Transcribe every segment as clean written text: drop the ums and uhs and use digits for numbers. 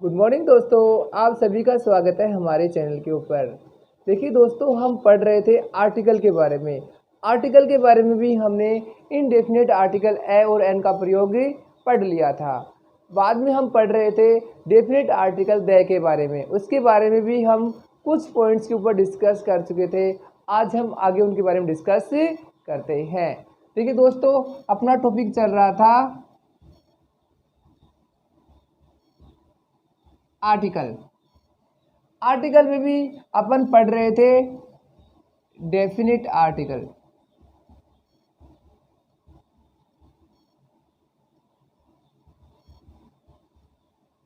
Good morning दोस्तों, आप सभी का स्वागत है हमारे चैनल के ऊपर। देखिए दोस्तों, हम पढ़ रहे थे आर्टिकल के बारे में। आर्टिकल के बारे में भी हमने इनडेफिनेट आर्टिकल ए और एन का प्रयोग पढ़ लिया था। बाद में हम पढ़ रहे थे डेफिनेट आर्टिकल दे के बारे में। उसके बारे में भी हम कुछ पॉइंट्स के ऊपर डिस्कस कर चुके थे। आज हम आगे उनके बारे में डिस्कस करते हैं। देखिए दोस्तों, अपना टॉपिक चल रहा था आर्टिकल। आर्टिकल में भी अपन पढ़ रहे थे डेफिनिट आर्टिकल।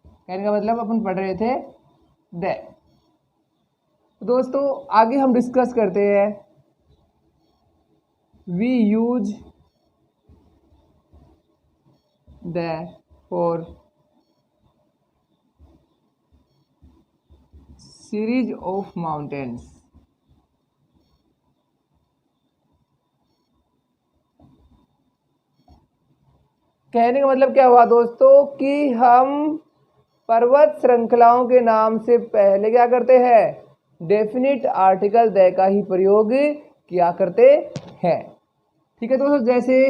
कहने का मतलब अपन पढ़ रहे थे दे। दोस्तों आगे हम डिस्कस करते हैं we use the for series of mountains. कहने का मतलब क्या हुआ दोस्तों कि हम पर्वत श्रृंखलाओं के नाम से पहले क्या करते हैं, डेफिनिट आर्टिकल द का ही प्रयोग किया करते हैं। ठीक है दोस्तों, जैसे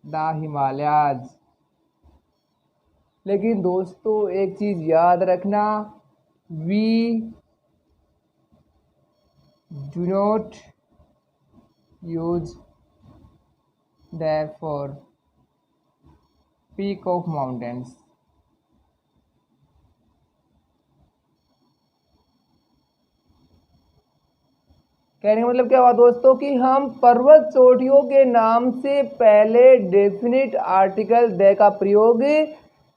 द हिमालयाज। लेकिन दोस्तों एक चीज याद रखना, we do not use the for peak of mountains. कहने का मतलब क्या हुआ दोस्तों कि हम पर्वत चोटियों के नाम से पहले डेफिनिट आर्टिकल द का प्रयोग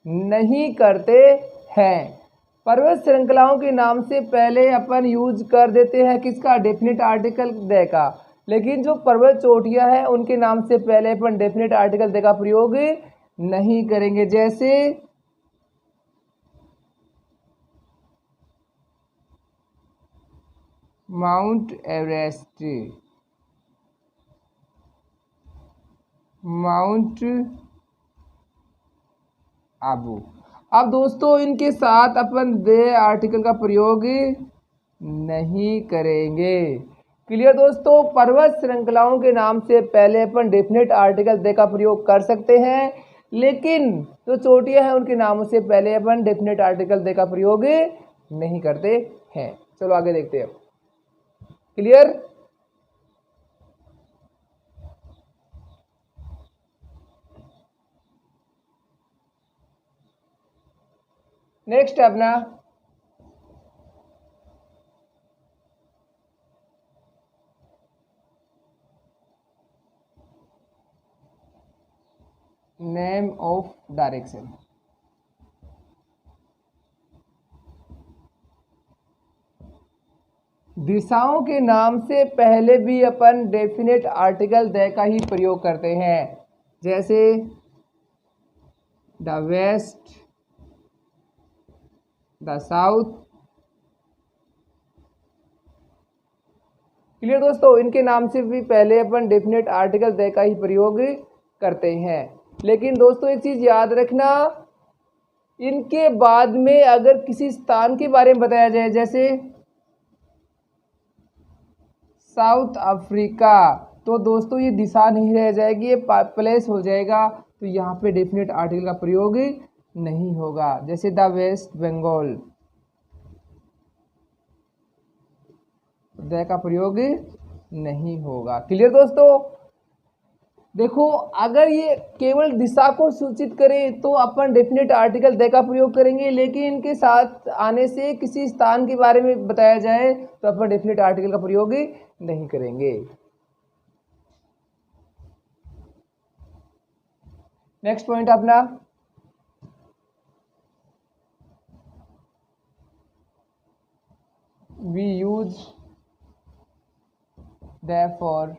नहीं करते हैं। पर्वत श्रृंखलाओं के नाम से पहले अपन यूज कर देते हैं किसका, डेफिनिट आर्टिकल द का। लेकिन जो पर्वत चोटियां हैं उनके नाम से पहले अपन डेफिनिट आर्टिकल द का प्रयोग नहीं करेंगे। जैसे माउंट एवरेस्ट, माउंट आबू। अब दोस्तों इनके साथ अपन दे आर्टिकल का प्रयोग नहीं करेंगे। क्लियर दोस्तों, पर्वत श्रृंखलाओं के नाम से पहले अपन डेफिनेट आर्टिकल दे का प्रयोग कर सकते हैं, लेकिन जो चोटियां हैं उनके नामों से पहले अपन डेफिनेट आर्टिकल दे का प्रयोग नहीं करते हैं। चलो आगे देखते हैं। क्लियर। नेक्स्ट है अपना नेम ऑफ डायरेक्शन। दिशाओं के नाम से पहले भी अपन डेफिनेट आर्टिकल द का ही प्रयोग करते हैं। जैसे the west, the south. Clear दोस्तों, इनके नाम से भी पहले अपन डेफिनेट आर्टिकल द का ही प्रयोग करते हैं। लेकिन दोस्तों एक चीज याद रखना, इनके बाद में अगर किसी स्थान के बारे में बताया जाए, जैसे साउथ अफ्रीका, तो दोस्तों ये दिशा नहीं रह जाएगी, ये प्लेस हो जाएगा। तो यहाँ पे डेफिनेट आर्टिकल का प्रयोग नहीं होगा। जैसे द वेस्ट बंगाल, द का प्रयोग नहीं होगा। क्लियर दोस्तों। देखो, अगर ये केवल दिशा को सूचित करे तो अपन डेफिनेट आर्टिकल द का प्रयोग करेंगे, लेकिन इनके साथ आने से किसी स्थान के बारे में बताया जाए तो अपन डेफिनेट आर्टिकल का प्रयोग नहीं करेंगे। नेक्स्ट पॉइंट अपना we use the for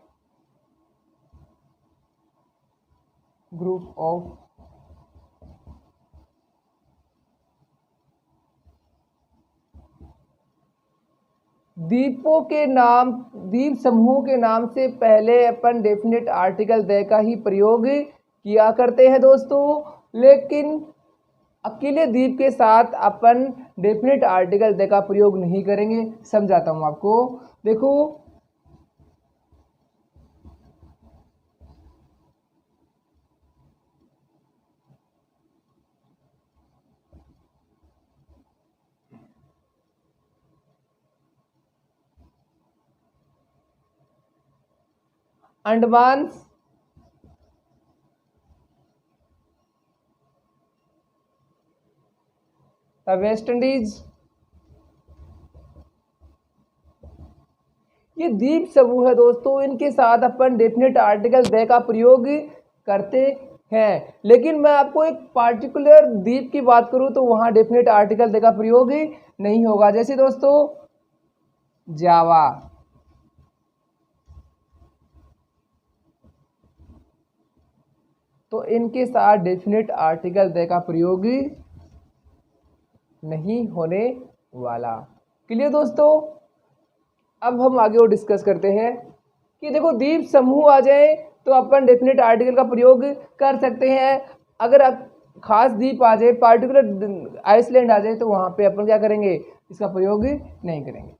group of द्वीपों के नाम, द्वीप समूह के नाम से पहले अपन डेफिनेट आर्टिकल द का ही प्रयोग किया करते हैं दोस्तों, लेकिन अकेले द्वीप के साथ अपन डेफिनेट आर्टिकल द का प्रयोग नहीं करेंगे। समझाता हूं आपको। देखो, अंडमान, वेस्ट इंडीज, ये द्वीप समूह है दोस्तों, इनके साथ अपन डेफिनेट आर्टिकल द का प्रयोग करते हैं। लेकिन मैं आपको एक पार्टिकुलर द्वीप की बात करूं तो वहां डेफिनेट आर्टिकल द का प्रयोग नहीं होगा। जैसे दोस्तों जावा, तो इनके साथ डेफिनेट आर्टिकल द का प्रयोग नहीं होने वाला। क्लियर दोस्तों। अब हम आगे और डिस्कस करते हैं कि देखो, द्वीप समूह आ जाए तो अपन डेफिनेट आर्टिकल का प्रयोग कर सकते हैं। अगर खास द्वीप आ जाए, पार्टिकुलर आइसलैंड आ जाए, तो वहां पे अपन क्या करेंगे, इसका प्रयोग नहीं करेंगे।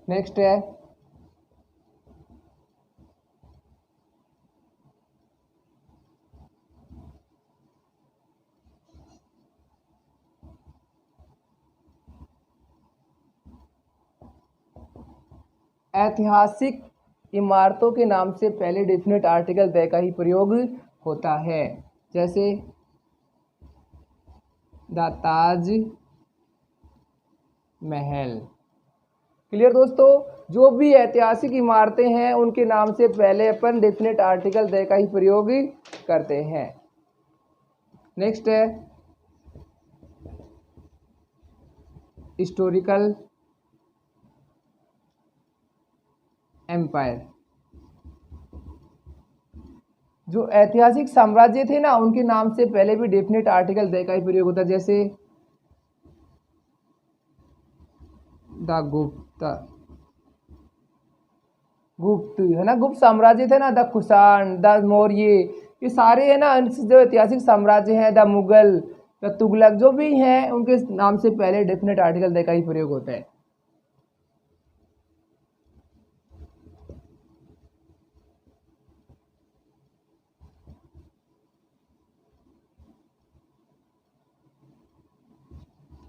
नेक्स्ट है ऐतिहासिक इमारतों के नाम से पहले डेफिनेट आर्टिकल द का ही प्रयोग होता है। जैसे द ताज महल। क्लियर दोस्तों। जो भी ऐतिहासिक इमारतें हैं उनके नाम से पहले अपन डेफिनेट आर्टिकल द का ही प्रयोग करते हैं। नेक्स्ट है हिस्टोरिकल एम्पायर। जो ऐतिहासिक साम्राज्य थे ना, उनके नाम से पहले भी डेफिनेट आर्टिकल द का ही प्रयोग होता है। जैसे द गुप्त है ना, गुप्त साम्राज्य थे ना, द कुषाण, द मौर्य, ये सारे है ना जो ऐतिहासिक साम्राज्य हैं, द मुगल, द तुगलक, जो भी हैं उनके नाम से पहले डेफिनेट आर्टिकल द का ही प्रयोग होता है।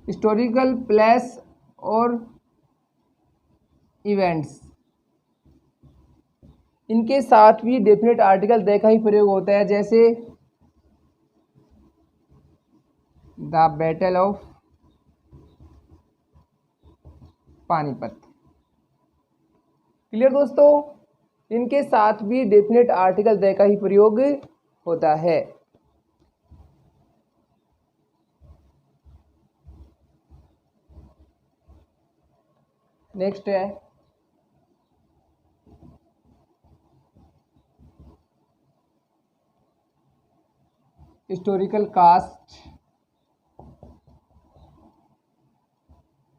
हिस्टोरिकल प्लेस और इवेंट्स, इनके साथ भी डेफिनेट आर्टिकल द का ही प्रयोग होता है। जैसे the battle of Panipat. Clear दोस्तों। इनके साथ भी डेफिनेट आर्टिकल द का ही प्रयोग होता है। नेक्स्ट है हिस्टोरिकल कास्ट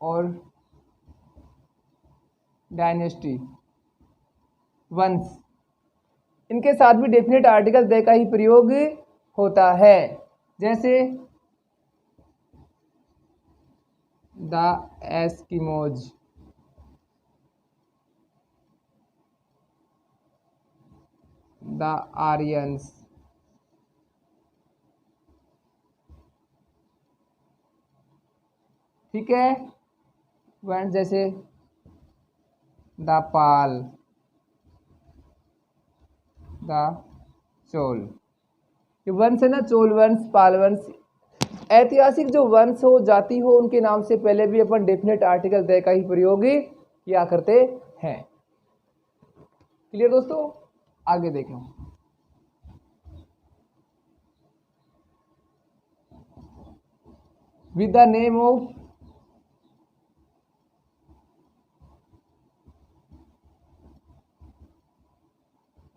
और डायनेस्टी, वंश, इनके साथ भी डेफिनेट आर्टिकल द का ही प्रयोग होता है। जैसे द एस्किमोज, द आर्यंस, ठीक है। वंश जैसे द पाल, द चोल, ये वंश है ना, चोल वंश, पाल वंश, ऐतिहासिक जो वंश हो, जाति हो, उनके नाम से पहले भी अपन डेफिनेट आर्टिकल द का ही प्रयोग किया करते हैं। क्लियर दोस्तों। आगे देखें। With the name of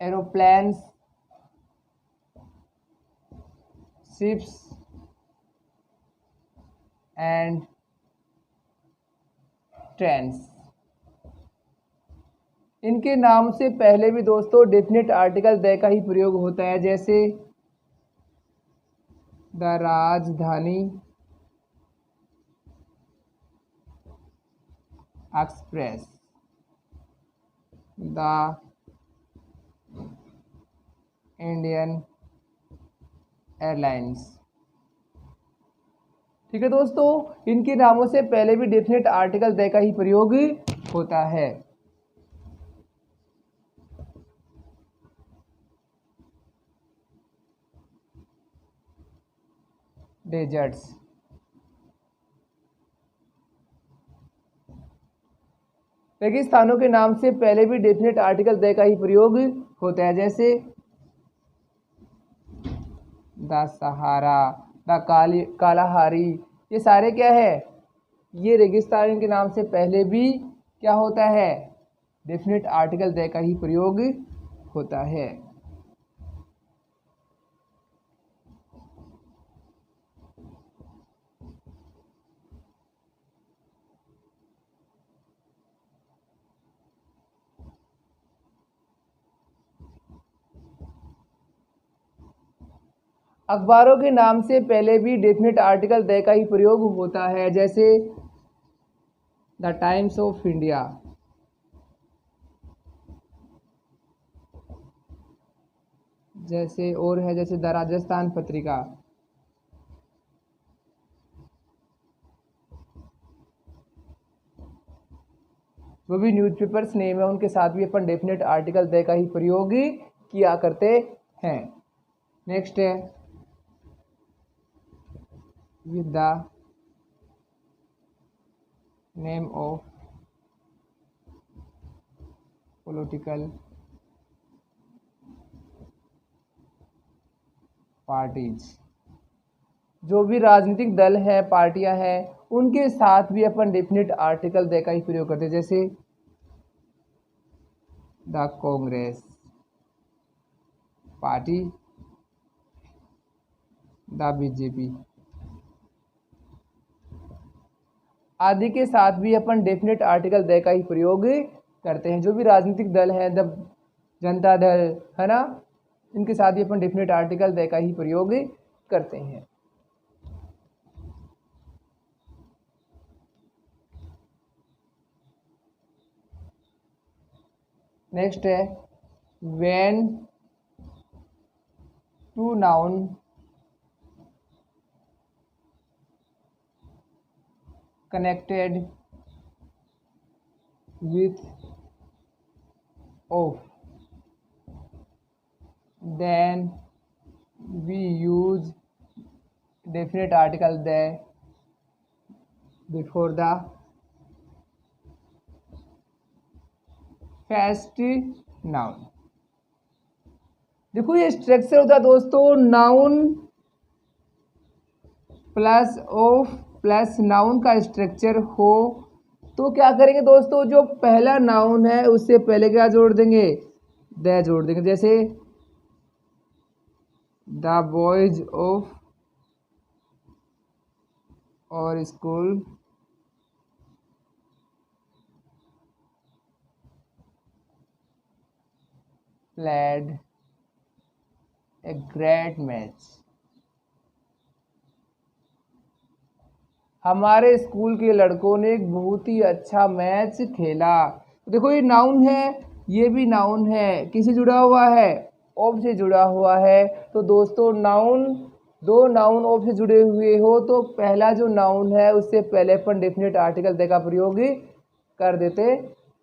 aeroplanes, ships and trains. इनके नाम से पहले भी दोस्तों डेफिनेट आर्टिकल द का ही प्रयोग होता है, जैसे द राजधानी एक्सप्रेस, द इंडियन एयरलाइंस। ठीक है दोस्तों, इनके नामों से पहले भी डेफिनेट आर्टिकल द का ही प्रयोग होता है। डेजर्ट्स, रेगिस्तानों के नाम से पहले भी डेफिनेट आर्टिकल द का ही प्रयोग होता है, जैसे द सहारा, द कालाहारी। ये सारे क्या है, ये रेगिस्तान के नाम से पहले भी क्या होता है, डेफिनेट आर्टिकल द का ही प्रयोग होता है। अखबारों के नाम से पहले भी डेफिनेट आर्टिकल द का ही प्रयोग होता है, जैसे द टाइम्स ऑफ इंडिया, जैसे और है जैसे द राजस्थान पत्रिका। वो भी न्यूज़पेपर्स नेम है, उनके साथ भी अपन डेफिनेट आर्टिकल द का ही प्रयोग किया करते हैं। नेक्स्ट है with the name of political parties। जो भी राजनीतिक दल है, पार्टियां हैं, उनके साथ भी अपन डेफिनेट आर्टिकल द का ही प्रयोग करते हैं, जैसे the Congress party, the BJP आदि के साथ भी अपन डेफिनेट आर्टिकल द का ही प्रयोग करते हैं। जो भी राजनीतिक दल है, द जनता दल है ना, इनके साथ ही अपन डेफिनेट आर्टिकल द का ही प्रयोग करते हैं। नेक्स्ट है when two noun connected with of, then we use definite article the before the first noun। देखो ये स्ट्रक्चर होता है दोस्तों, noun plus of plus noun का स्ट्रक्चर हो तो क्या करेंगे दोस्तों, जो पहला नाउन है उससे पहले क्या जोड़ देंगे, द जोड़ देंगे, जैसे द बॉयज ऑफ और school played a great match. हमारे स्कूल के लड़कों ने एक बहुत ही अच्छा मैच खेला। तो देखो ये नाउन है, ये भी नाउन है, किससे जुड़ा हुआ है, ऑफ से जुड़ा हुआ है। तो दोस्तों नाउन, दो नाउन ऑफ से जुड़े हुए हो तो पहला जो नाउन है उससे पहले अपन डेफिनेट आर्टिकल द का प्रयोग कर देते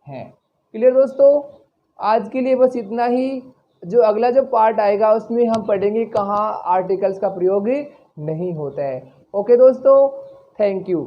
हैं। क्लियर दोस्तों, आज के लिए बस इतना ही। जो अगला जो पार्ट आएगा उसमें हम पढ़ेंगे कहाँ आर्टिकल्स का प्रयोग नहीं होता है। ओके दोस्तों, थैंक यू।